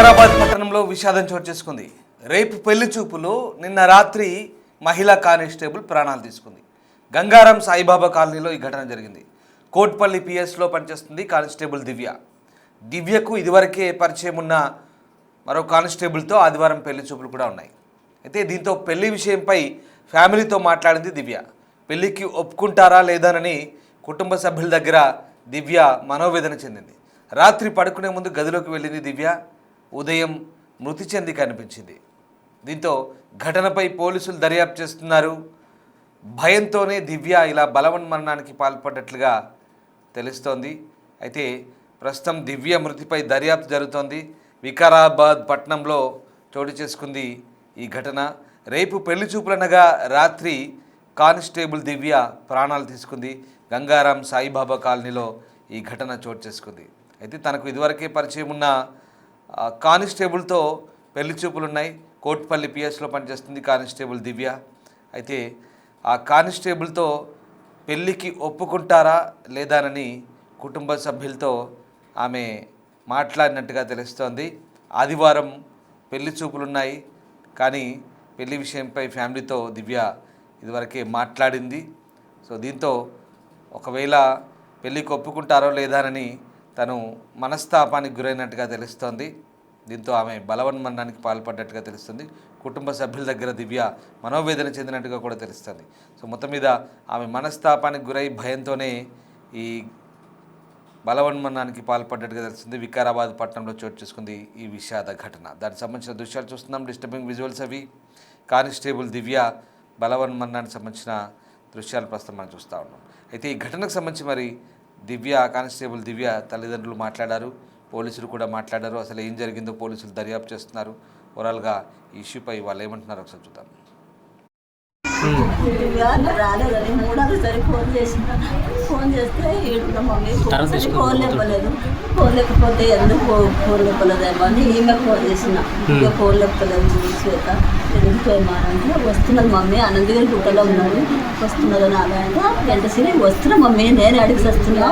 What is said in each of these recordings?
వికారాబాద్ పట్టణంలో విషాదం చోటు చేసుకుంది. రేపు పెళ్లి చూపులో నిన్న రాత్రి మహిళా కానిస్టేబుల్ ప్రాణాలు తీసుకుంది. గంగారం సాయిబాబా కాలనీలో ఈ ఘటన జరిగింది. కోట్పల్లి పిఎస్లో పనిచేస్తుంది కానిస్టేబుల్ దివ్యకు ఇదివరకే పరిచయం ఉన్న మరో కానిస్టేబుల్తో ఆదివారం పెళ్లి చూపులు కూడా ఉన్నాయి. అయితే దీంతో పెళ్లి విషయంపై ఫ్యామిలీతో మాట్లాడింది దివ్య. పెళ్లికి ఒప్పుకుంటారా లేదానని కుటుంబ సభ్యుల దగ్గర దివ్య మనోవేదన చెందింది. రాత్రి పడుకునే ముందు గదిలోకి వెళ్ళింది దివ్య. ఉదయం మృతి చెంది కనిపించింది. దీంతో ఘటనపై పోలీసులు దర్యాప్తు చేస్తున్నారు. భయంతోనే దివ్య ఇలా బలవన్మరణానికి పాల్పడ్డట్లుగా తెలుస్తోంది. అయితే ప్రస్తుతం దివ్య మృతిపై దర్యాప్తు జరుగుతోంది. వికారాబాద్ పట్టణంలో చోటు చేసుకుంది ఈ ఘటన. రేపు పెళ్లి చూపులనగా రాత్రి కానిస్టేబుల్ దివ్య ప్రాణాలు తీసుకుంది. గంగారాం సాయిబాబా కాలనీలో ఈ ఘటన చోటు చేసుకుంది. అయితే తనకు ఇదివరకే పరిచయం ఉన్న కానిస్టేబుల్తో పెళ్లి చూపులున్నాయి. కోట్పల్లి పిఎస్లో పనిచేస్తుంది కానిస్టేబుల్ దివ్య. అయితే ఆ కానిస్టేబుల్తో పెళ్ళికి ఒప్పుకుంటారా లేదానని కుటుంబ సభ్యులతో ఆమె మాట్లాడినట్టుగా తెలుస్తోంది. ఆదివారం పెళ్లి చూపులున్నాయి, కానీ పెళ్లి విషయంపై ఫ్యామిలీతో దివ్య ఇదివరకే మాట్లాడింది. సో దీంతో ఒకవేళ పెళ్ళికి ఒప్పుకుంటారో లేదానని తను మనస్తాపానికి గురైనట్టుగా తెలుస్తోంది. దీంతో ఆమె బలవన్మరణానికి పాల్పడ్డట్టుగా తెలుస్తుంది. కుటుంబ సభ్యుల దగ్గర దివ్య మనోవేదన చెందినట్టుగా కూడా తెలుస్తుంది. సో మొత్తం మీద ఆమె మనస్తాపానికి గురై భయంతోనే ఈ బలవన్మరణానికి పాల్పడ్డట్టుగా తెలుస్తుంది. వికారాబాద్ పట్టణంలో చోటు చేసుకుంది ఈ విషాద ఘటన. దానికి సంబంధించిన దృశ్యాలు చూస్తున్నాం. డిస్టర్బింగ్ విజువల్స్ అవి. కానిస్టేబుల్ దివ్య బలవన్మరణానికి సంబంధించిన దృశ్యాలు ప్రస్తుతం మనం చూస్తూ ఉన్నాం. అయితే ఈ ఘటనకు సంబంధించి మరి కానిస్టేబుల్ దివ్య తల్లిదండ్రులు మాట్లాడారు, పోలీసులు కూడా మాట్లాడారు. అసలు ఏం జరిగిందో పోలీసులు దర్యాప్తు చేస్తున్నారు. ఓవరాల్గా ఈ ఇష్యూపై వాళ్ళు ఏమంటున్నారో ఒకసారి చూద్దాం. రాలేదని మూడోసారి ఫోన్ చేస్తే ఈడున్న మమ్మీ ఫోన్ లేపలేదు. ఫోన్ లేకపోతే ఎందుకు ఫోన్ లేపలేదేమో అని ఈమె ఫోన్ చేసిన. ఇక ఫోన్ లేపలేదు శ్వేత ఎందుకేమానంటే వస్తున్నది మమ్మీ అనంతగిరి గుట్టలో ఉన్నాడు వస్తున్నదని ఆమె అంటే వెంటనే వస్తున్నా మమ్మీ నేను అడిగి వస్తున్నా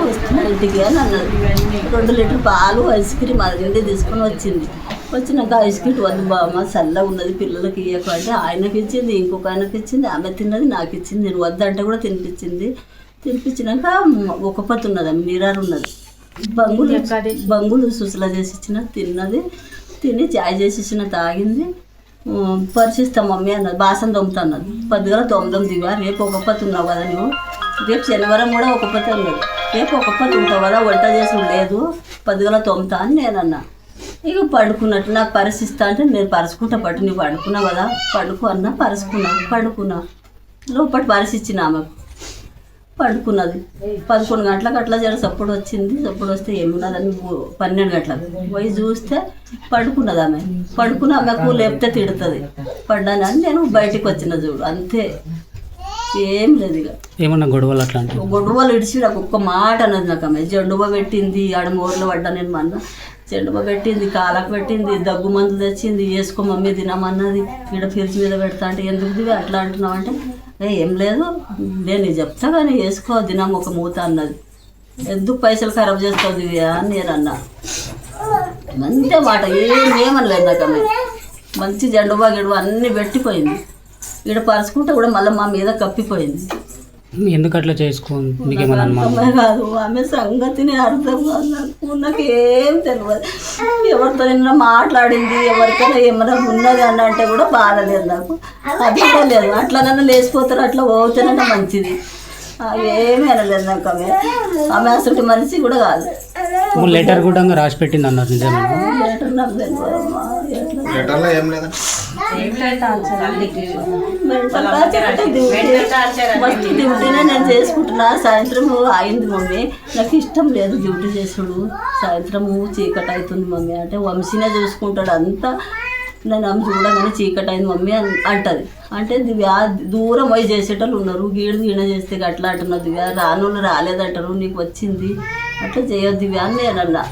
ఇంటికి అని అన్నది. 2 లీటర్ పాలు ఐస్ క్రీమ్ అది తీసుకొని వచ్చింది. వచ్చినాక ఐస్ క్రీమ్ వద్దు బామ్మ చల్లగా ఉన్నది పిల్లలకి ఇవ్వకు అంటే ఆయనకి ఇచ్చింది, ఇంకొక ఆయనకి ఇచ్చింది, ఆమె తిన్నది నాకు ఇచ్చింది. నేను వద్దంటే కూడా తినిపించినాక ఒక పత్తు ఉన్నది మీరారు ఉన్నది బంగులు సుసలా చేసి ఇచ్చిన తిన్నది. తిని చాయ్ చేసి ఇచ్చిన తాగింది. పరిచిస్తాం మమ్మీ అన్నది. బాసం తొమ్ముతా అన్నది. 10 తొమ్మిది దివా రేపు ఒక పత్తు ఉన్నావు కదా నువ్వు, రేపు శనివారం కూడా ఒక పత్తు ఉన్నది, రేపు ఒక పత్తు ఉంటావు కదా వంట చేసి లేదు 10 తొమ్మితా అని నేనన్నా. ఇక పడుకున్నట్టు నాకు పరిస్థిస్తా అంటే నేను పరుచుకుంటా పట్టు నువ్వు పడుకున్నావు కదా పడుకు అన్నా పడుకున్నా లోపటి పరిస్థిచ్చిన ఆమెకు పడుకున్నది. 11 గంటలకు అట్లా జర సప్పుడు వచ్చింది. సప్పుడు వస్తే ఏమున్నదని 12 గంటలకు పోయి చూస్తే పడుకున్నది ఆమె. ఆమెకు లేపితే తిడుతుంది పడ్డానని నేను బయటికి వచ్చిన చూడు అంతే, ఏం లేదు. ఇక ఏమన్నా గొడవలు ఇడిచి నాకు ఒక్క మాట అన్నది. నాకు ఆమె జెండుబ పెట్టింది, ఆడ మోర్లో పడ్డా నేను మొన్న జెండుబ పెట్టింది, కాలకు పెట్టింది, దగ్గు మందు తెచ్చింది, వేసుకో మమ్మీ తినమన్నది. ఇక్కడ ఫ్రిడ్జ్ మీద పెడతా అంటే ఎందుకు దివి అట్లా అంటున్నావు అంటే ఏం లేదు నేను చెప్తా కానీ వేసుకో తినమ్మ ఒక మూత అన్నది. ఎందుకు పైసలు ఖరాబ్ చేస్తావు దివ్య అని నేను అన్నా. అంతే మాట ఏమనలేదు నాకు ఆమె. మంచి జెండుబా గిడుబా అన్నీ పెట్టిపోయింది. ఇక్కడ పరుచుకుంటే కూడా మళ్ళీ మా మీద కప్పిపోయింది. ఎందుకు అట్లా చేసుకోండి కాదు ఆమె సంగతి నేను అర్థం కాదు. నాకు ఏం తెలియదు. ఎవరితో నిన్న మాట్లాడింది, ఎవరికైనా ఏమైనా ఉన్నది అని అంటే కూడా బాధలేదు నాకు. అది కూడా లేదు. అట్లానన్నా లేచిపోతారు, అట్లా పోతేనన్నా మంచిది. ఏమీ అనలేదు నాకు ఆమె అసలు మనిషి కూడా కాదు. లెటర్ కూడా రాసి పెట్టింది అన్నారు. నిజమే లెటర్ నాకు తెలియదమ్మా. ఫస్ట్ డ్యూటీనే నేను చేసుకుంటున్నా. సాయంత్రం అయింది మమ్మీ, నాకు ఇష్టం లేదు డ్యూటీ చేసుడు. సాయంత్రము చీకటి అవుతుంది మమ్మీ అంటే వంశీనే చూసుకుంటాడు అంతా. నేను ఆమె చూడగానే చీకటి అయింది మమ్మీ అంటది. అంటే దివ్య దూరం పోయి చేసేటోళ్ళు ఉన్నారు, గీడ చేస్తే అట్లా అంటున్నావు దివ్య, రానోళ్ళు రాలేదంటారు, నీకు వచ్చింది అట్లా చేయొద్దు దివ్య అని నేనన్నా.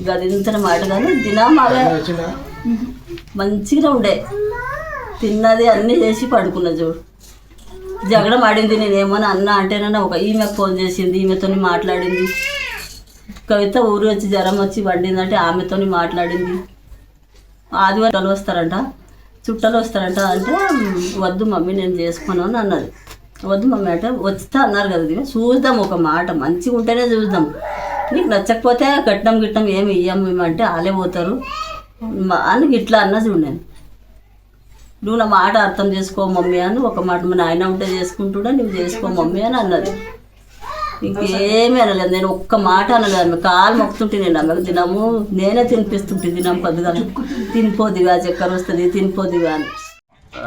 ఇక అది ఇంత మాట కానీ దినం అవే మంచిగా ఉండే తిన్నది అన్నీ చేసి పడుకున్నా చూడు. జగడం ఆడింది. నేనేమని అన్నా అంటేనన్నా ఈమెకు ఫోన్ చేసింది, ఈమెతో మాట్లాడింది. కవిత ఊరు వచ్చి జ్వరం వచ్చి వండిందంటే ఆమెతో మాట్లాడింది. ఆదివారాలు వస్తారంట, చుట్టాలు వస్తారంట అంటే వద్దు మమ్మీ నేను చేసుకోను అని అన్నది. వద్దు మమ్మీ అంటే వస్తా అన్నారు కదా, దివ్య చూద్దాం ఒక మాట మంచిగా ఉంటేనే చూద్దాం, నీకు నచ్చకపోతే కట్నం గిట్నం ఏమి ఇయ్యము అంటే ఆలే పోతారు అని ఇట్లా అన్న చూడండి. నువ్వు నా మాట అర్థం చేసుకో మమ్మీ అని ఒక మాట, మా నాయన ఉంటే చేసుకుంటుండే నువ్వు చేసుకో మమ్మీ అని అన్నది. ఇంకేమీ అనలేదు, నేను ఒక్క మాట అనలేదు. ఆమె కాలు మొక్కుతుంటే నేను ఆమెకు తినము నేనే తినిపిస్తుంటే తినము పొద్దుగా తినిపోదిగా చక్కెర వస్తుంది తినిపోదిగా అని.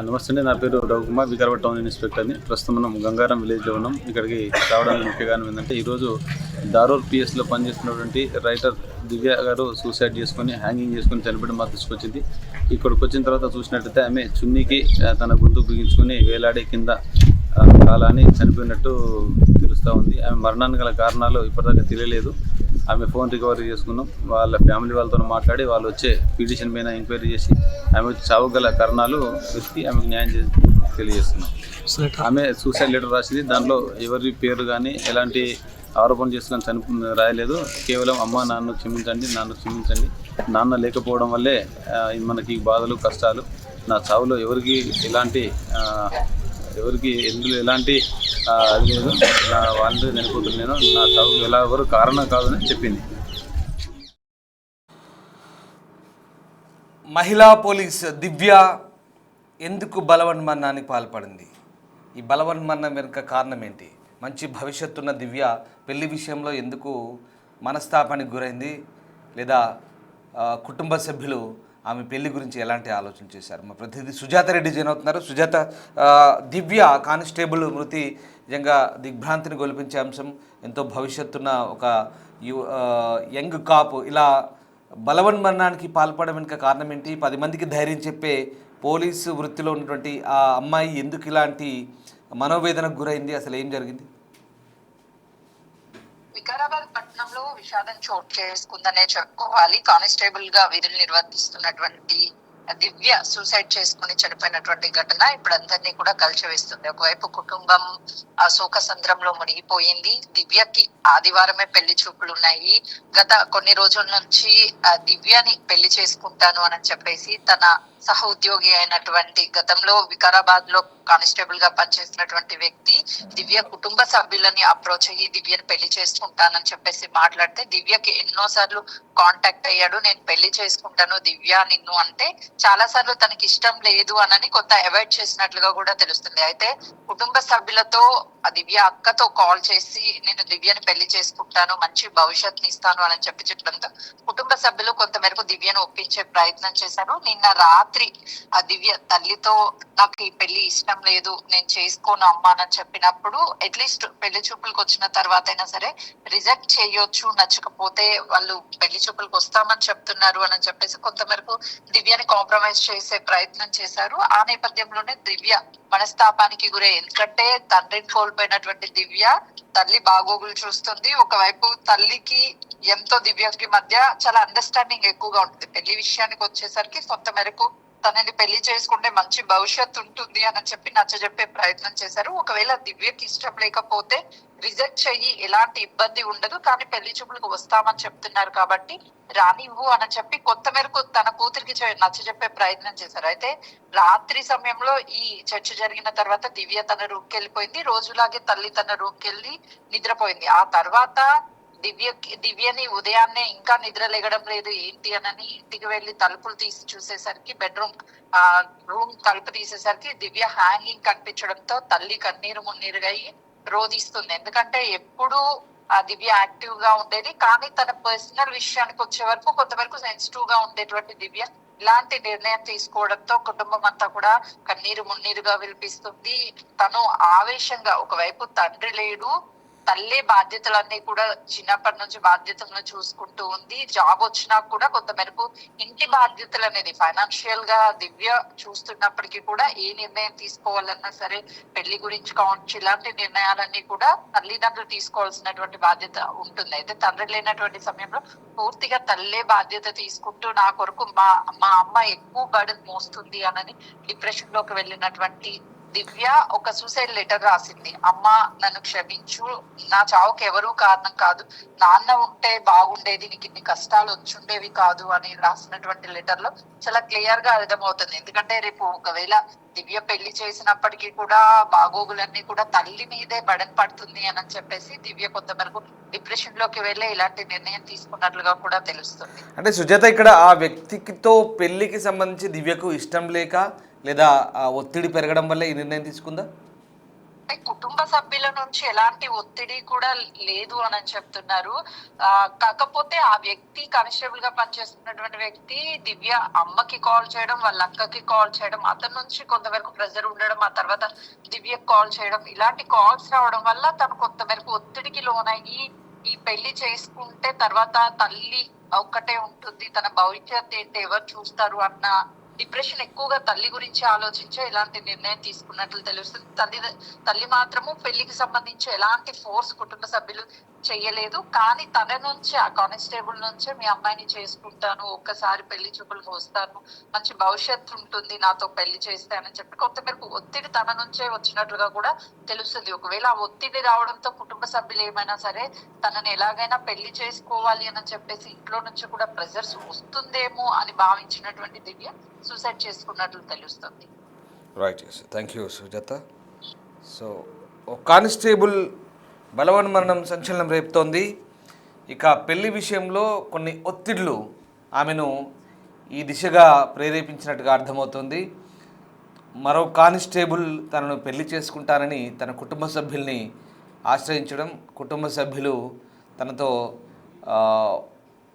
నమస్తే అండి, నా పేరు రవికుమార్, వికారాబాద్ టౌన్ ఇన్స్పెక్టర్ని. ప్రస్తుతం మనం గంగారం విలేజ్లో ఉన్నాం. ఇక్కడికి రావడానికి ముఖ్య కారణం ఏంటంటే ఈరోజు దారూర్ పిఎస్లో పనిచేస్తున్నటువంటి రైటర్ దివ్య గారు సూసైడ్ చేసుకొని హ్యాంగింగ్ చేసుకొని చనిపోవడం మాకు తీసుకొచ్చింది. ఇక్కడికి వచ్చిన తర్వాత చూసినట్టయితే ఆమె చున్నీకి తన గొంతు బిగించుకొని వేలాడే కింద కాలాన్ని చనిపోయినట్టు తెలుస్తూ ఉంది. ఆమె మరణానికి గల కారణాలు ఇప్పటిదాకా తెలియలేదు. ఆమె ఫోన్ రికవరీ చేసుకున్నాం, వాళ్ళ ఫ్యామిలీ వాళ్ళతో మాట్లాడి వాళ్ళు వచ్చే పిటిషన్ పైన ఎంక్వైరీ చేసి ఆమె చావు గల కారణాలు వెతికి ఆమెకు న్యాయం తెలియజేస్తున్నాం. ఆమె సూసైడ్ లెటర్ రాసింది, దాంట్లో ఎవరి పేరు కానీ ఎలాంటి ఆరోపణ చేసుకొని రాయలేదు. కేవలం అమ్మ నాన్న క్షమించండి, నాన్న లేకపోవడం వల్లే మనకి బాధలు కష్టాలు, నా చావులో ఎవరికి ఎందులో ఎలాంటి అది లేదు, నా వాళ్ళని చనిపోతున్నాను, నా చావుకు ఎవరు కారణం కాదని చెప్పింది. మహిళా పోలీస్ దివ్య ఎందుకు బలవన్మరణానికి పాల్పడింది? ఈ బలవన్మరణం వెనుక కారణం ఏంటి? మంచి భవిష్యత్తు ఉన్న దివ్య పెళ్లి విషయంలో ఎందుకు మనస్తాపానికి గురైంది? లేదా కుటుంబ సభ్యులు ఆమె పెళ్లి గురించి ఎలాంటి ఆలోచన చేశారు? మా ప్రతినిధి సుజాత రెడ్డి జాయిన్ అవుతున్నారు. సుజాత, దివ్య కానిస్టేబుల్ మృతి నిజంగా దిగ్భ్రాంతిని గొలిపించే అంశం. ఎంతో భవిష్యత్తున్న ఒక యంగ్ కాప్ ఇలా బలవన్మరణానికి పాల్పడడం వెనుక కారణం ఏంటి? 10 మందికి ధైర్యం చెప్పే పోలీసు వృత్తిలో ఉన్నటువంటి ఆ అమ్మాయి ఎందుకు ఇలాంటి మనోవేదనకు గురైంది? అసలు ఏం జరిగింది? వికారాబాద్ పట్టణంలో విషాదం చోటు చేసుకుందనే చెప్పుకోవాలి. కానిస్టేబుల్ గా విధులు నిర్వర్తిస్తున్నటువంటి దివ్య సూసైడ్ చేసుకుని చనిపోయినటువంటి ఘటన ఇప్పుడు అందరినీ కూడా కలిచివేస్తుంది. ఒకవైపు కుటుంబం శోక సంద్రంలో మునిగిపోయింది. దివ్యకి ఆదివారమే పెళ్లి చూపులు ఉన్నాయి. గత కొన్ని రోజుల నుంచి దివ్యని పెళ్లి చేసుకుంటాను అని చెప్పేసి తన సహ ఉద్యోగి అయినటువంటి గతంలో వికారాబాద్ లో కానిస్టేబుల్ గా పనిచేసినటువంటి వ్యక్తి దివ్య కుటుంబ సభ్యులని అప్రోచ్ అయ్యి దివ్యని పెళ్లి చేసుకుంటానని చెప్పేసి మాట్లాడితే దివ్యకి ఎన్నోసార్లు కాంటాక్ట్ అయ్యాడు. నేను పెళ్లి చేసుకుంటాను దివ్య నిన్ను అంటే చాలా సార్లు తనకి ఇష్టం లేదు అనని కొంత అవాయిడ్ చేసినట్లుగా కూడా తెలుస్తుంది. అయితే కుటుంబ సభ్యులతో దివ్య అక్కతో కాల్ చేసి నేను దివ్యని పెళ్లి చేసుకుంటాను, మంచి భవిష్యత్తుని ఇస్తాను అని చెప్పడంతో కుటుంబ సభ్యులు కొంతమేరకు దివ్యను ఒప్పించే ప్రయత్నం చేశారు. నిన్న రాత్రి ఆ దివ్య తల్లితో నాకు ఈ పెళ్లి ఇష్టం లేదు, నేను చేసుకోను అమ్మా అని చెప్పినప్పుడు అట్లీస్ట్ పెళ్లి చూపులకు వచ్చిన తర్వాత అయినా సరే రిజెక్ట్ చేయొచ్చు, నచ్చకపోతే వాళ్ళు పెళ్లి చూపులకు వస్తామని చెప్తున్నారు అని చెప్పేసి కొంతమేరకు దివ్యని కాంప్రమైజ్ చేసే ప్రయత్నం చేశారు. ఆ నేపథ్యంలోనే దివ్య మనస్తాపానికి గురే. ఎందుకంటే తండ్రిని కోల్పోయినటువంటి దివ్య తల్లి బాగోగులు చూస్తుంది. ఒకవైపు తల్లికి ఎంతో దివ్యకి మధ్య చాలా అండర్స్టాండింగ్ ఎక్కువగా ఉంటుంది. పెళ్లి విషయానికి వచ్చేసరికి కొంత మేరకు తనని పెళ్లి చేసుకుంటే మంచి భవిష్యత్తు ఉంటుంది అని చెప్పి నచ్చజెప్పే ప్రయత్నం చేశారు. ఒకవేళ దివ్యకి ఇష్టం లేకపోతే రిజెక్ట్ చెయ్యి, ఎలాంటి ఇబ్బంది ఉండదు, కానీ పెళ్లి చూపులకు వస్తామని చెప్తున్నారు కాబట్టి రానివ్వు అని చెప్పి కొంత మేరకు తన కూతురికి నచ్చజెప్పే ప్రయత్నం చేశారు. అయితే రాత్రి సమయంలో ఈ చర్చ జరిగిన తర్వాత దివ్య తన రూమ్కి వెళ్ళిపోయింది. రోజులాగే తల్లి తన రూమ్కి వెళ్ళి నిద్రపోయింది. ఆ తర్వాత దివ్యని ఉదయాన్నే ఇంకా నిద్ర లేగడం లేదు ఏంటి అని ఇంటికి వెళ్లి తలుపులు తీసి చూసేసరికి బెడ్రూమ్ రూమ్ తలుపు తీసేసరికి దివ్య హ్యాంగింగ్ కనిపించడంతో తల్లి కన్నీరు మున్నీరుగా రోధిస్తుంది. ఎందుకంటే ఎప్పుడు ఆ దివ్య యాక్టివ్ గా ఉండేది, కానీ తన పర్సనల్ విషయానికి వచ్చే వరకు కొంతవరకు సెన్సిటివ్ గా ఉండేటువంటి దివ్య ఇలాంటి నిర్ణయం తీసుకోవడంతో కుటుంబం అంతా కూడా కన్నీరు మున్నీరుగా వినిపిస్తుంది. తను ఆవేశంగా, ఒకవైపు తండ్రి లేడు, తల్లి బాధ్యతలన్నీ కూడా చిన్నప్పటి నుంచి బాధ్యతలను చూసుకుంటూ ఉంది. జాబ్ వచ్చినా కూడా కొంత మేరకు ఇంటి బాధ్యతలు అనేది ఫైనాన్షియల్ గా దివ్య చూస్తున్నప్పటికీ కూడా ఏ నిర్ణయం తీసుకోవాలన్నా సరే పెళ్లి గురించి కావచ్చు, ఇలాంటి నిర్ణయాలన్నీ కూడా తల్లిదండ్రులు తీసుకోవాల్సినటువంటి బాధ్యత ఉంటుంది. అయితే తండ్రి లేనటువంటి సమయంలో పూర్తిగా తల్లే బాధ్యత తీసుకుంటూ నా కొరకు మా అమ్మ ఎక్కువ బర్డెన్ మోస్తుంది అని డిప్రెషన్ లోకి వెళ్ళినటువంటి దివ్య ఒక సూసైడ్ లెటర్ రాసింది. అమ్మ నన్ను క్షమించు, నా చావుకి ఎవరూ కారణం కాదు, నాన్న ఉంటే బాగుండేది, నీకు ఇన్ని కష్టాలు వచ్చుండేవి కాదు అని రాసినటువంటి లెటర్ లో చాలా క్లియర్ గా అర్థమవుతుంది. ఎందుకంటే రేపు ఒకవేళ దివ్య పెళ్లి చేసినప్పటికీ కూడా బాగోగులన్నీ కూడా తల్లి మీదే బడన్ పడుతుంది అని చెప్పేసి దివ్య కొంతవరకు డిప్రెషన్ లోకి వెళ్ళి ఇలాంటి నిర్ణయం తీసుకున్నట్లుగా కూడా తెలుస్తుంది. అంటే సుజాత, ఇక్కడ ఆ వ్యక్తితో పెళ్లికి సంబంధించి దివ్యకు ఇష్టం లేక లేదా ఒత్తిడి పెరగడం వల్ల ఈ నిర్ణయం తీసుకుందా? కుటుంబ సభ్యుల నుంచి ఎలాంటి ఒత్తిడి కూడా లేదు అని చెప్తున్నారు. కాకపోతే ఆ వ్యక్తి కానిస్టేబుల్ గా పనిచేస్తున్నటువంటి వ్యక్తి దివ్య అమ్మకి కాల్ చేయడం, వాళ్ళ అక్కకి కాల్ చేయడం, అతని నుంచి కొంతవరకు ప్రెజర్ ఉండడం, ఆ తర్వాత దివ్య కాల్ చేయడం, ఇలాంటి కాల్స్ రావడం వల్ల తను కొంతవరకు ఒత్తిడికి లోనయ్యి ఈ పెళ్లి చేసుకుంటే తర్వాత తల్లి ఒక్కటే ఉంటుంది, తన భవిష్యత్ ఏంటి, ఎవరు చూస్తారు అన్న డిప్రెషన్ ఎక్కువగా తల్లి గురించి ఆలోచించే ఇలాంటి నిర్ణయం తీసుకున్నట్లు తెలుస్తుంది. తల్లి మాత్రము పెళ్లికి సంబంధించి ఎలాంటి ఫోర్స్ కుటుంబ సభ్యులు చెయ్యలేదు. కానీ తన నుంచి, ఆ కానిస్టేబుల్ నుంచే మీ అమ్మాయిని చేసుకుంటాను, ఒక్కసారి పెళ్లి చూపులకు వస్తాను, మంచి భవిష్యత్తు ఉంటుంది నాతో పెళ్లి చేస్తానని చెప్పి కొంతమేరకు ఒత్తిడి తన నుంచే వచ్చినట్లుగా కూడా తెలుస్తుంది. ఒకవేళ ఆ ఒత్తిడి రావడంతో కుటుంబ సభ్యులు ఏమైనా సరే తనని ఎలాగైనా పెళ్లి చేసుకోవాలి అని చెప్పేసి ఇంట్లో నుంచి కూడా ప్రెజర్స్ వస్తుందేమో అని భావించినటువంటి దివ్య సూసైడ్ చేసుకున్నట్లు తెలుస్తుంది. Right, thank you Sujatha. So constable బలవన్ మరణం సంచలనం రేపుతోంది. ఇక పెళ్లి విషయంలో కొన్ని ఒత్తిళ్లు ఆమెను ఈ దిశగా ప్రేరేపించినట్టుగా అర్థమవుతుంది. మరో కానిస్టేబుల్ తనను పెళ్లి చేసుకుంటానని తన కుటుంబ సభ్యుల్ని ఆశ్రయించడం, కుటుంబ సభ్యులు తనతో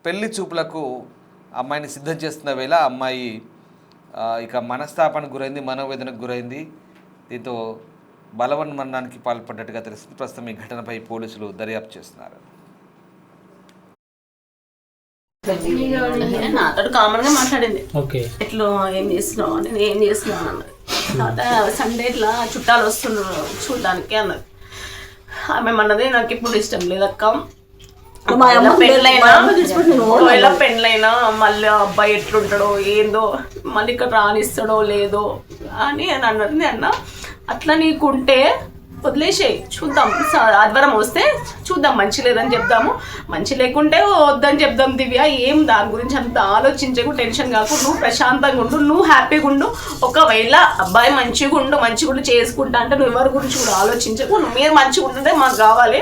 పెళ్లి చూపులకు అమ్మాయిని సిద్ధం చేస్తున్న వేళ అమ్మాయి ఇక మనస్తాపానికి గురైంది, మనోవేదనకు గురైంది. దీంతో బలవన్ మరణానికి పాల్పడ్డట్టుగా తెలుస్తుంది. ప్రస్తుతం ఈ ఘటనపై పోలీసులు దర్యాప్తు చేస్తున్నారు. నాతో కామన్ గా మాట్లాడింది, ఓకే ఎట్లా ఏం చేస్తున్నావు, నేను ఏం చేస్తున్నాను అన్నది. తర్వాత సండే ఇట్లా చుట్టాలు వస్తున్నారు చూడడానికి అన్నది. ఆమె అన్నది నాకు ఇప్పుడు ఇష్టం లేదక్క, ఒకవేళ పెళ్ళైనా మళ్ళీ అబ్బాయి ఎట్లుంటాడో ఏందో, మళ్ళీ ఇక్కడ రానిస్తాడో లేదో అని అన్నది. అన్న అట్లా నీకుంటే వదిలేసేయి, చూద్దాం, ఆదివారం వస్తే చూద్దాం, మంచి లేదని చెప్దాము, మంచి లేకుంటే వద్దని చెప్దాం. దివ్య ఏం దాని గురించి అంత ఆలోచించకు, టెన్షన్ కాకు, నువ్వు ప్రశాంతంగా ఉండు, నువ్వు హ్యాపీగా ఉండు. ఒకవేళ అబ్బాయి మంచిగా ఉండు చేసుకుంటా అంటే నువ్వు ఎవరి గురించి కూడా ఆలోచించకు, మీరు మంచిగా ఉంటుంటే మాకు కావాలి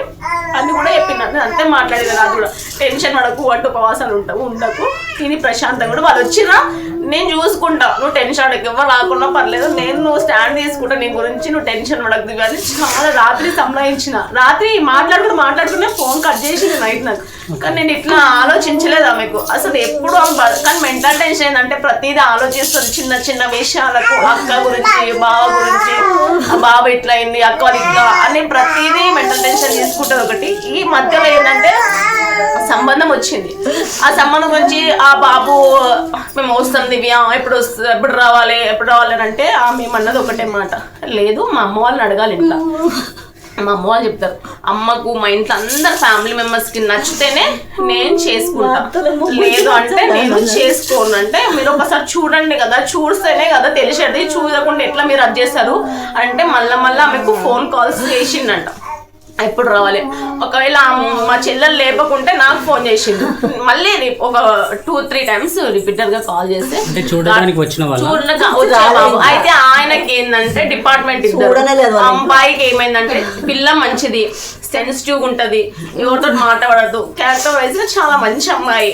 అని కూడా చెప్పినాను. అంతే మాట్లాడేది. అది కూడా టెన్షన్ పడకు, వంట ఉపవాసాలు ఉండకు, తిని ప్రశాంతంగా కూడా వాళ్ళు వచ్చినా నేను చూసుకుంటా, నువ్వు టెన్షన్ పడకు, ఎవరు రాకుండా పర్లేదు, నువ్వు స్టాండ్ తీసుకుంటా, నీ గురించి నువ్వు టెన్షన్ పడకు దివ్య అని చాలా రాత్రి సంప్రదించిన. రాత్రి మాట్లాడుకునే ఫోన్ కట్ చేసింది నైట్ నాకు. కానీ నేను ఇట్లా ఆలోచించలేదు ఆమెకు అసలు ఎప్పుడు. కానీ మెంటల్ టెన్షన్ ఏంటంటే ప్రతిదీ ఆలోచిస్తుంది, చిన్న చిన్న విషయాలకు, అక్క గురించి, బావ గురించి, బావ ఇట్లా అయింది, అక్క వాళ్ళు ఇట్లా అని ప్రతిదీ మెంటల్ టెన్షన్ తీసుకుంటుంది ఒకటి. ఈ మధ్యలో ఏంటంటే సంబంధం వచ్చింది, ఆ సంబంధం గురించి ఆ బాబు మేము వస్తాం దివ్య, ఎప్పుడు రావాలి అని అంటే ఆమె ఏమన్నది ఒకటే మాట, లేదు మా అమ్మ వాళ్ళని అడగాలి ఇంట్లో. మా అమ్మ వాళ్ళు చెప్తారు, అమ్మకు మా ఇంట్లో అందరు ఫ్యామిలీ మెంబర్స్కి నచ్చితేనే నేను చేసుకుంటా, లేదు అంటే నేను చేసుకోను. అంటే మీరు ఒకసారి చూడండి కదా, చూస్తేనే కదా తెలిసేది, చూడకుండా ఎట్లా మీరు అది చేస్తారు అంటే మళ్ళీ ఆమెకు ఫోన్ కాల్స్ చేసిండంట, ఎప్పుడు రావాలి. ఒకవేళ మా చెల్లెలు లేపకుంటే నాకు ఫోన్ చేసిండు, మళ్ళీ ఒక 2-3 times రిపీటెడ్ గా కాల్ చేస్తే చూడడానికి వచ్చిన బాబు. అయితే ఆయనకి ఏంటంటే డిపార్ట్మెంట్ ఇద్దరు, అమ్మాయికి ఏమైందంటే పిల్ల మంచిది, సెన్సిటివ్ ఉంటది, ఎవరితో మాట్లాడదు, క్యారెక్టర్ వైజ్ చాలా మంచి అమ్మాయి,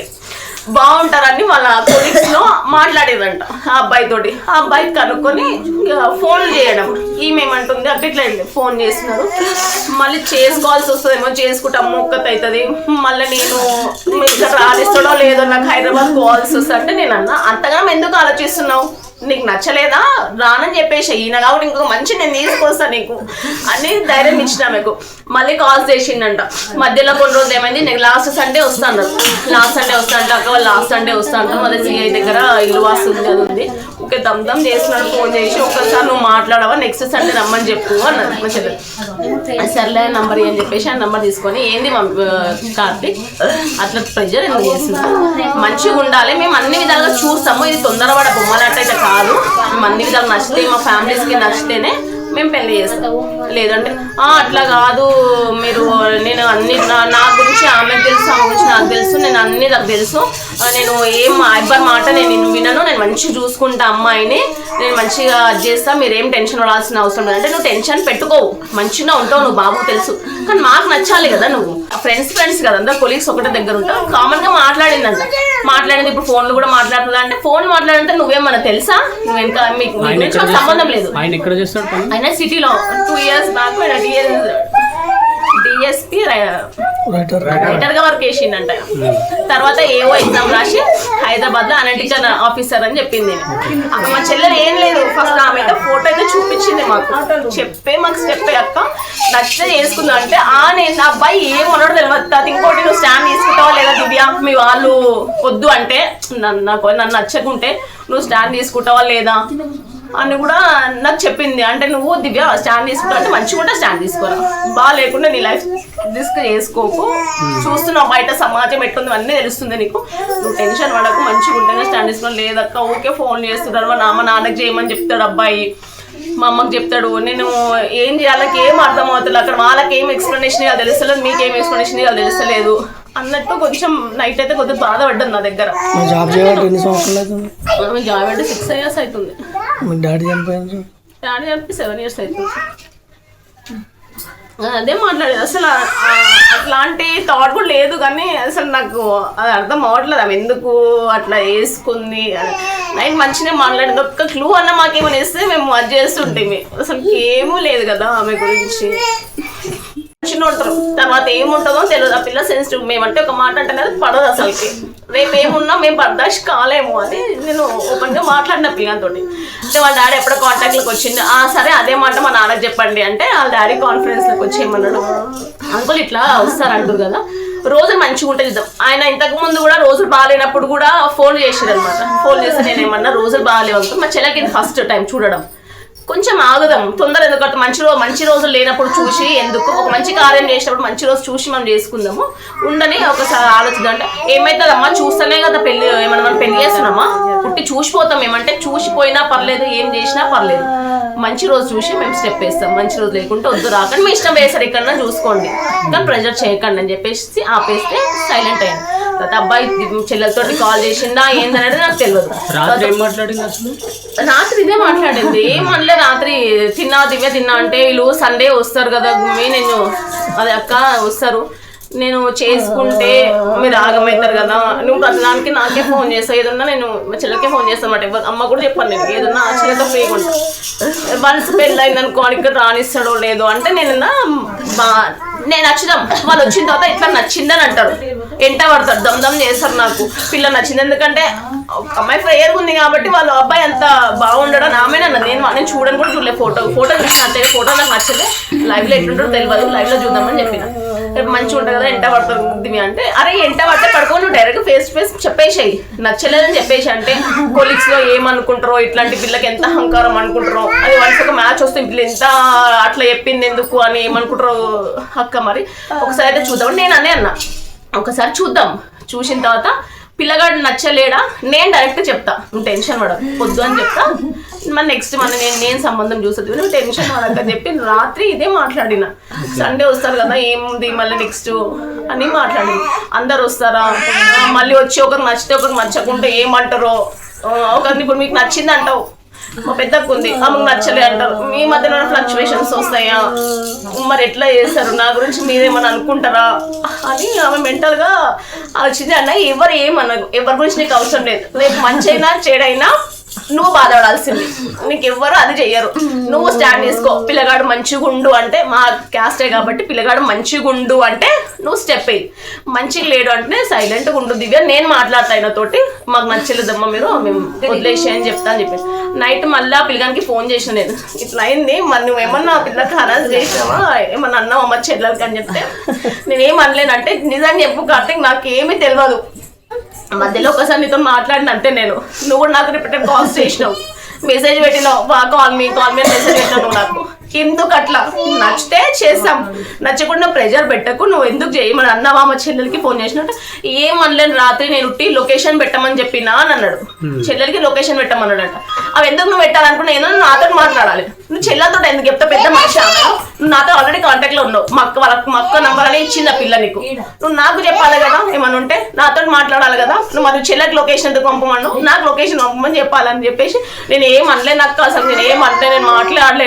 బాగుంటారని వాళ్ళ కొలీగ్స్ లో మాట్లాడేదంట ఆ అబ్బాయి తోటి. ఆ అబ్బాయి కనుక్కొని ఫోన్లు చేయడం, ఈమెమంటుంది అట్లా ఇట్లా ఫోన్ చేస్తున్నారు, మళ్ళీ చేసుకోవాల్సి వస్తుందేమో, చేసుకుంటే అమ్మొక్కత అవుతుంది, మళ్ళీ నేను ఇక్కడ రాలిస్తాడో లేదో, నాకు హైదరాబాద్ కావాల్సి వస్తుంది అంటే నేను అన్నా, అంతగా ఎందుకు ఆలోచిస్తున్నావు, నీకు నచ్చలేదా రానని చెప్పేసి, ఈయన కాబట్టి ఇంకొక మంచి నేను తీసుకొస్తాను నీకు అని ధైర్యం ఇచ్చిన ఆమెకు. మళ్ళీ కాల్స్ చేసిండంట. మధ్యలో కొన్ని రోజులు ఏమైంది, నేను లాస్ట్ సండే వస్తాను అక్క వాళ్ళు లాస్ట్ సండే వస్తాను, అదే సిఐ దగ్గర ఇల్లు వాస్తుంది అది ఉంది, ఓకే దమ్ చేస్తున్నాడు. ఫోన్ చేసి ఒక్కసారి నువ్వు మాట్లాడవా, నెక్స్ట్ సండే రమ్మని చెప్పు అన్నది మా చెల్లెలు. సర్లే నంబర్ అని చెప్పేసి ఆ నెంబర్ తీసుకొని, ఏంది కార్తీక్ అట్లా ప్రెజర్ ఎందుకు చేస్తున్నావు, మంచిగా ఉండాలి, మేము అన్ని విధాలుగా చూస్తాము, ఇది తొందరపడ బొమ్మలాట అయితే కాదు, మేము అన్ని విధాలు నచ్చితే మా ఫ్యామిలీస్కి నచ్చితేనే మేము పెళ్లి చేస్తాం, లేదంటే అట్లా కాదు మీరు నేను అన్ని నా గురించి ఆమెకు తెలుసు, ఆమె గురించి నాకు తెలుసు, నేను అన్ని నాకు తెలుసు, నేను ఏం ఎవ్వరి మాట నేను వినను, నేను మంచిగా చూసుకుంటా అమ్మాయిని, నేను మంచిగా చేస్తా, మీరేం టెన్షన్ పడాల్సిన అవసరం లేదంటే నువ్వు టెన్షన్ పెట్టుకోవు, మంచిగా ఉంటావు, నువ్వు బాబుకు తెలుసు, కానీ మాకు నచ్చాలి కదా, నువ్వు ఫ్రెండ్స్ కదా, అందరు కొలీగ్స్ ఒకటే దగ్గర ఉంటావు, కామన్ గా మాట్లాడిందంట, మాట్లాడింది ఇప్పుడు ఫోన్లు కూడా మాట్లాడుతుందా అంటే ఫోన్ మాట్లాడితే నువ్వేమన్నా తెలుసా, నువ్వు ఇంకా మీకు సంబంధం లేదు. ఆయన సిటీలో 2 years బ్యాక్ డిఎస్పీ రైటర్ గా వర్క్ చేసిండంట. తర్వాత ఏవో ఎగ్జామ్ రాసి హైదరాబాద్ లో అనలిటికల్ ఆఫీసర్ అని చెప్పింది. అక్కడ మా చెల్లెలు ఏం లేదు, ఫస్ట్ ఆమె అయితే ఫోటో అయితే చూపించింది మాకు, మాకు చెప్పే అక్క నచ్చితే చేసుకుందాం అంటే నేను అబ్బాయి ఏం ఉన్నాడో తెలియదు, ఇంకోటి నువ్వు స్టాండ్ తీసుకుంటావా లేదా దివ్య, మీ వాళ్ళు వద్దు అంటే నన్ను నచ్చకుంటే నువ్వు స్టాండ్ తీసుకుంటావా లేదా అని కూడా నాకు చెప్పింది. అంటే నువ్వు దివ్య స్టాండ్ తీసుకుంటావు అంటే మంచిగా ఉంటే స్టాండ్ తీసుకోరా, బాగా లేకుండా నీ లైఫ్ రిస్క్ చేసుకోకు, చూస్తున్నావు బయట సమాజం ఎట్టుంది అన్నీ తెలుస్తుంది నీకు, నువ్వు టెన్షన్ పడకు, మంచిగా ఉంటేనే స్టాండ్ తీసుకున్నావు, లేదక్క ఓకే ఫోన్ చేస్తున్నారు, మా నాన్నకి చేయమని చెప్తాడు అబ్బాయి, మా అమ్మకి చెప్తాడు, నేను ఏం చేయాలకి ఏం అర్థం అవుతుంది, అక్కడ వాళ్ళకి ఏం ఎక్స్ప్లెనేషన్ ఇవ్వాలి తెలుస్తలేదు, మీకేం ఎక్స్ప్లెనేషన్ ఇవ్వాలి తెలుస్తలేదు అన్నట్టు కొంచెం నైట్ అయితే కొద్దిగా బాధపడ్డాను నా దగ్గర. జాబ్ చేయబట్టి ఎన్ని సంవత్సరాలు అవుతుంది? జాబ్ అంటే 6 years అవుతుంది. డాడీ చనిపోయారు? డాడీ చనిపి 7 years అవుతుంది. అదే మాట్లాడేది, అసలు అట్లాంటి థాట్ కూడా లేదు, కానీ అసలు నాకు అది అర్థం అవ్వట్లేదు ఆమె ఎందుకు అట్లా వేసుకుంది. నైట్ మంచిగా మాట్లాడింది, ఒక్క క్లూ అన్న మాకేమైనా వేస్తే మేము అది చేస్తుంటే, అసలు ఏమూ లేదు కదా ఆమె గురించి. చిన్న ఉంటారు, తర్వాత ఏముంటుందో తెలియదు, ఆ పిల్ల సెన్సిటివ్, మేమంటే ఒక మాట అంటే పడదు అసలుకి, రేపు ఏమున్నా మేము బర్దాష్ కాలేము అని నేను ఓపెన్గా మాట్లాడిన పిల్లతో. అంటే వాళ్ళ డాడీ ఎప్పుడో కాంటాక్ట్లోకి వచ్చింది, సరే అదే మాట మా నాన్నకి చెప్పండి అంటే వాళ్ళ డాడీ కాన్ఫరెన్స్లోకి వచ్చి ఏమన్నాడు, అంకుల్ ఇట్లా వస్తారంటారు కదా, రోజులు మంచిగా ఉంటే చూద్దాం. ఆయన ఇంతకు ముందు కూడా రోజులు బాగాలేనప్పుడు కూడా ఫోన్ చేసాడు అనమాట, ఫోన్ చేస్తే నేను ఏమన్నా రోజులు బాగాలేవు అనుకో, మా చెల్లెకి ఇది ఫస్ట్ టైం చూడడం, కొంచెం ఆగుదాం, తొందర ఎందుకంటే మంచి రోజులు లేనప్పుడు చూసి ఎందుకు, ఒక మంచి కార్యం చేసినప్పుడు మంచి రోజు చూసి మనం చేసుకుందాము, ఉండని ఒకసారి ఆలోచిద్దాం. అంటే ఏమవుతుందమ్మా చూస్తేనే కదా పెళ్లి, ఏమన్నా మనం పెళ్లి చేస్తున్నామా, పుట్టి చూసిపోతాం, ఏమంటే చూసిపోయినా పర్లేదు, ఏం చేసినా పర్లేదు, మంచి రోజు చూసి మేము స్టెప్ వేస్తాం, మంచి రోజు లేకుంటే వద్దు రాకండి, మీ ఇష్టం వేసారు ఎక్కడన్నా చూసుకోండి, కానీ ప్రెజర్ చేయకండి అని చెప్పేసి ఆపేస్తే సైలెంట్ అయ్యింది. తర్వాత అబ్బాయి చెల్లెలతో కాల్ చేసిందా ఏందనేది నాకు తెలియదు. రాత్రి ఇదే మాట్లాడింది, ఏమనలే, రాత్రి తిన్నా దివ్య తిన్నా అంటే వీళ్ళు సండే వస్తారు కదా నేను అదే అక్క వస్తారు, నేను చేసుకుంటే మీరు ఆగమవుతారు కదా, నువ్వు ప్రతిదానికి నాకే ఫోన్ చేస్తావు, ఏదన్నా నేను మా చెల్లెకే ఫోన్ చేస్తాను అన్నమాట, అమ్మ కూడా చెప్పాను నేను ఏదన్నా ఆ చెల్లెతో ఫ్రీగా ఉంటాను, వన్స్ పెళ్ళి అయిందనుకో ఇక్కడ రానిస్తాడో లేదో అంటే నేను నచ్చుదాం, వాళ్ళు వచ్చిన తర్వాత ఇట్లా నచ్చిందని అంటారు, ఎంట పడతారు, దమ్ చేస్తారు, నాకు పిల్ల నచ్చింది, ఎందుకంటే అమ్మాయి ఫ్రేయర్గా ఉంది కాబట్టి వాళ్ళు అబ్బాయి అంత బాగుండడం ఆమెనన్నా, నేను చూడని కూడా చూడలేదు, ఫోటో చూసిన అంతే, ఫోటో నాకు నచ్చలే, లైవ్లో ఎట్లుంటారో తెలియదు, లైవ్లో చూద్దామని చెప్పిన, రేపు మంచిగా ఉంటుంది కదా ఎంట పడతారు దివి అంటే, అరే ఎంట పడితే పడుకో, నువ్వు డైరెక్ట్ ఫేస్ టు ఫేస్ చెప్పేసాయి, నచ్చలేదని చెప్పేసి, అంటే కొలీగ్స్ లో ఏమనుకుంటారో, ఇట్లాంటి పిల్లకి ఎంత అహంకారం అనుకుంటారో, అది వన్స్ ఒక మ్యాచ్ వస్తే పిల్ల ఎంత అట్లా చెప్పింది ఎందుకు అని ఏమనుకుంటారో అక్క, మరి ఒకసారి అయితే చూద్దామని నేను అన్నా, ఒకసారి చూద్దాం, చూసిన తర్వాత పిల్లగాడు నచ్చలేడా నేను డైరెక్ట్ చెప్తా, నువ్వు టెన్షన్ పడకు వద్దు అని చెప్తా, మరి నెక్స్ట్ నేను సంబంధం చూస్తుంది, నువ్వు టెన్షన్ పడక అని చెప్పి రాత్రి ఇదే మాట్లాడిన. సండే వస్తారు కదా ఏముంది మళ్ళీ నెక్స్ట్ అని మాట్లాడింది, అందరు వస్తారా, మళ్ళీ వచ్చి ఒకరికి నచ్చితే ఒకరికి నచ్చకుంటే ఏమంటారో, ఒకరిని ఇప్పుడు మీకు నచ్చింది అంటావు, మా పెద్దకు ఉంది ఆమెకు నచ్చలే అంటారు, మీ మధ్యలో ఫ్లక్చువేషన్స్ వస్తాయా, మరి ఎట్లా చేస్తారు, నా గురించి మీరేమని అనుకుంటారా అని ఆమె మెంటల్ గా ఆలోచించి అన్న, ఎవరు ఏమన్నారు, ఎవరి గురించి నీకు అవసరం లేదు, రేపు మంచి అయినా చెడైనా నువ్వు బాధపడాల్సింది, నీకు ఎవ్వరు అది చెయ్యరు, నువ్వు స్టాండ్ తీసుకో, పిల్లగాడు మంచిగుండు అంటే మా క్యాస్టే కాబట్టి పిల్లగాడు మంచిగుండు అంటే నువ్వు స్టెప్ అయ్యి, మంచిగా లేడు అంటే సైలెంట్గా ఉండు దివ్య, నేను మాట్లాడతా ఆయనతోటి, మాకు నచ్చలేదమ్మా మీరు మేము వదిలేసి అని చెప్తా అని చెప్పి, నైట్ మళ్ళీ ఆ పిల్లగానికి ఫోన్ చేసిన నేను, ఇట్లా అయింది మరి నువ్వేమన్నా పిల్లకి హరాస్ చేసావా, ఏమన్నా అన్నావు అమ్మ చెల్లెలకి అని చెప్తే, నేనేం అనలేనంటే నిజంగా చెప్పు కార్తీక్ నాకేమీ తెలియదు, మధ్యలో ఒకసారి నీతో మాట్లాడిన అంతే, నువ్వు కూడా నాకు రిపీటెడ్ కాల్స్ చేసినావు, మెసేజ్ పెట్టినావు, కాల్ మీ మెసేజ్ పెట్టినావు, నాకు ఎందుకు అట్లా, నచ్చితే చేస్తాం, నచ్చకుండా ప్రెజర్ పెట్టకు, నువ్వు ఎందుకు చేయమని అన్నావా, మా చెల్లెలకి ఫోన్ చేసినట్టు ఏమనలేను, రాత్రి నేను లొకేషన్ పెట్టమని చెప్పినా అని అన్నాడు, చెల్లెలకి లొకేషన్ పెట్టమన్నాడట, అవి ఎందుకు నువ్వు పెట్టాలనుకున్నా ఏదో నువ్వు నాతో మాట్లాడాలి. నువ్వు చెల్లెలతో ఎందుకు చెప్తా? పెద్ద మనిషి ఆమె, నువ్వు నాతో ఆల్రెడీ కాంటాక్ట్ లో ఉన్నావు. మా అక్క నంబర్ అని ఇచ్చింది ఆ పిల్ల నీకు. నువ్వు నాకు చెప్పాలి కదా, ఏమన్నా ఉంటే నాతో మాట్లాడాలి కదా. నువ్వు మరి చెల్లెకి లొకేషన్ ఎందుకు పంపమన్నావు? నాకు లొకేషన్ పంపమని చెప్పాలని చెప్పేసి నేను ఏం అనలే. నాకు అసలు నేను ఏం అంటే నేను మాట్లాడలేదు.